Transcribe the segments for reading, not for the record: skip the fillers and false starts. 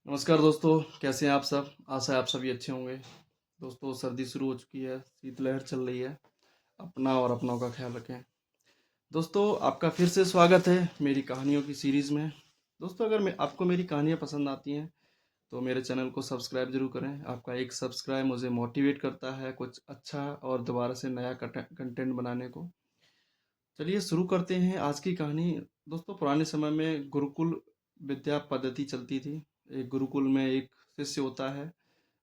नमस्कार दोस्तों, कैसे हैं आप सब? आशा है आप सभी अच्छे होंगे। दोस्तों, सर्दी शुरू हो चुकी है, शीतलहर चल रही है। अपना और अपनों का ख्याल रखें। दोस्तों, आपका फिर से स्वागत है मेरी कहानियों की सीरीज़ में। दोस्तों, अगर आपको मेरी कहानियाँ पसंद आती हैं तो मेरे चैनल को सब्सक्राइब जरूर करें। आपका एक सब्सक्राइब मुझे मोटिवेट करता है कुछ अच्छा और दोबारा से नया कंटेंट बनाने को। चलिए शुरू करते हैं आज की कहानी। दोस्तों, पुराने समय में गुरुकुल विद्या पद्धति चलती थी। एक गुरुकुल में एक शिष्य होता है।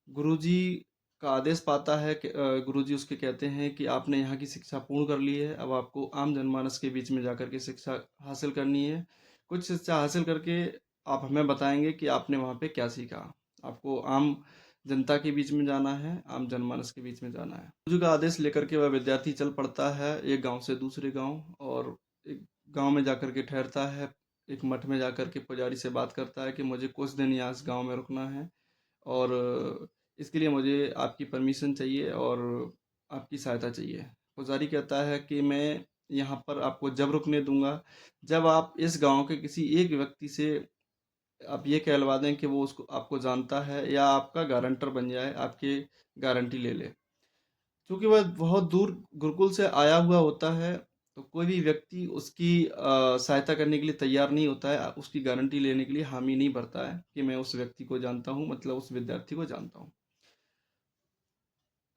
गुरुजी का आदेश पाता है कि गुरुजी उसके कहते हैं कि आपने यहाँ की शिक्षा पूर्ण कर ली है, अब आपको आम जनमानस के बीच में जाकर के शिक्षा हासिल करनी है। कुछ शिक्षा हासिल करके आप हमें बताएंगे कि आपने वहाँ पे क्या सीखा। आपको आम जनता के बीच में जाना है, आम जनमानस के बीच में जाना है। गुरुजी का आदेश लेकर के वह विद्यार्थी चल पड़ता है एक गांव से दूसरे गांव, और एक गांव में जाकर के ठहरता है। एक मठ में जाकर के पुजारी से बात करता है कि मुझे कुछ दिन यहाँ इस गाँव में रुकना है, और इसके लिए मुझे आपकी परमिशन चाहिए और आपकी सहायता चाहिए। पुजारी कहता है कि मैं यहाँ पर आपको जब रुकने दूंगा जब आप इस गांव के किसी एक व्यक्ति से आप ये कहलवा दें कि वो उसको आपको जानता है या आपका गारंटर बन जाए, आपकी गारंटी ले ले। क्योंकि वह बहुत दूर गुरुकुल से आया हुआ होता है, तो कोई भी व्यक्ति उसकी सहायता करने के लिए तैयार नहीं होता है, उसकी गारंटी लेने के लिए हामी नहीं भरता है कि मैं उस व्यक्ति को जानता हूँ, मतलब उस विद्यार्थी को जानता हूँ।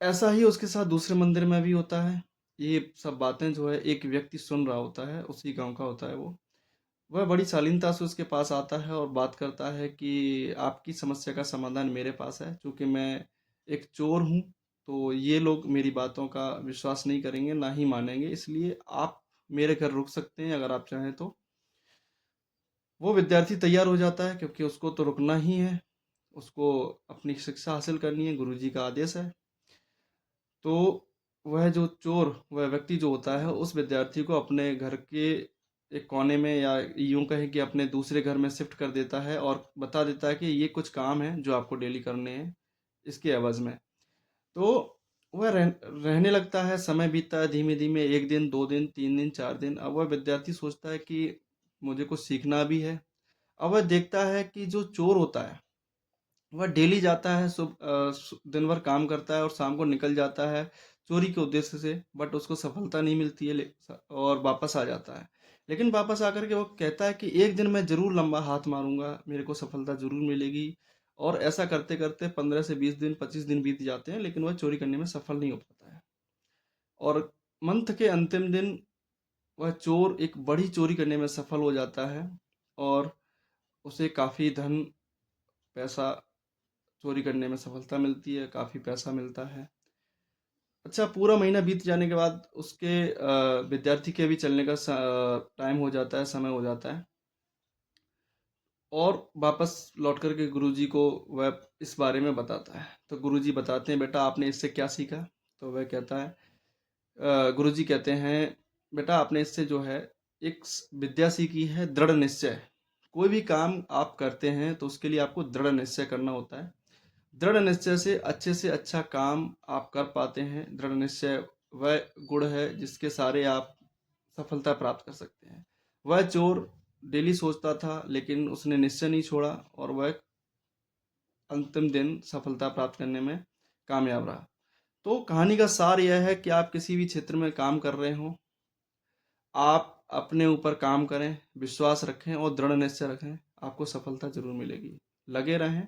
ऐसा ही उसके साथ दूसरे मंदिर में भी होता है। ये सब बातें जो है एक व्यक्ति सुन रहा होता है, उसी गांव का होता है वो। वह बड़ी शालीनता से उसके पास आता है और बात करता है कि आपकी समस्या का समाधान मेरे पास है। चूँकि मैं एक चोर हूँ, तो ये लोग मेरी बातों का विश्वास नहीं करेंगे, ना ही मानेंगे, इसलिए आप मेरे घर रुक सकते हैं अगर आप चाहें तो। वो विद्यार्थी तैयार हो जाता है क्योंकि उसको तो रुकना ही है, उसको अपनी शिक्षा हासिल करनी है, गुरुजी का आदेश है। तो वह जो चोर, वह व्यक्ति जो होता है, उस विद्यार्थी को अपने घर के एक कोने में, या यूं कहें कि अपने दूसरे घर में शिफ्ट कर देता है और बता देता है कि ये कुछ काम है जो आपको डेली करने हैं इसके एवज में। तो वह रहने लगता है। समय बीतता है धीमे धीमे, एक दिन, 2 दिन, 3 दिन, 4 दिन। अब वह विद्यार्थी सोचता है कि मुझे कुछ सीखना भी है। अब वह देखता है कि जो चोर होता है वह डेली जाता है, दिन भर काम करता है और शाम को निकल जाता है चोरी के उद्देश्य से, बट उसको सफलता नहीं मिलती है, और वापस आ जाता है। लेकिन वापस आकर के वो कहता है कि एक दिन मैं जरूर लंबा हाथ मारूंगा, मेरे को सफलता जरूर मिलेगी। और ऐसा करते करते 15 से 20 दिन, 25 दिन बीत जाते हैं, लेकिन वह चोरी करने में सफल नहीं हो पाता है। और मंथ के अंतिम दिन वह चोर एक बड़ी चोरी करने में सफल हो जाता है, और उसे काफ़ी धन, पैसा, चोरी करने में सफलता मिलती है, काफ़ी पैसा मिलता है। अच्छा, पूरा महीना बीत जाने के बाद उसके विद्यार्थी के भी चलने का टाइम हो जाता है, समय हो जाता है, और वापस लौट कर के गुरुजी को वह इस बारे में बताता है। तो गुरुजी बताते हैं, बेटा आपने इससे क्या सीखा? तो वह कहता है, गुरुजी कहते हैं, बेटा आपने इससे जो है एक विद्या सीखी है, दृढ़ निश्चय। कोई भी काम आप करते हैं तो उसके लिए आपको दृढ़ निश्चय करना होता है। दृढ़ निश्चय से अच्छा काम आप कर पाते हैं। दृढ़ निश्चय वह गुण है जिसके सारे आप सफलता प्राप्त कर सकते हैं। वह चोर डेली सोचता था, लेकिन उसने निश्चय नहीं छोड़ा, और वह अंतिम दिन सफलता प्राप्त करने में कामयाब रहा। तो कहानी का सार यह है कि आप किसी भी क्षेत्र में काम कर रहे हो, आप अपने ऊपर काम करें, विश्वास रखें और दृढ़ निश्चय रखें, आपको सफलता जरूर मिलेगी। लगे रहें,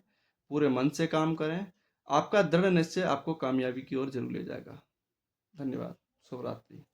पूरे मन से काम करें, आपका दृढ़ निश्चय आपको कामयाबी की ओर जरूर ले जाएगा। धन्यवाद। शुभ रात्रि।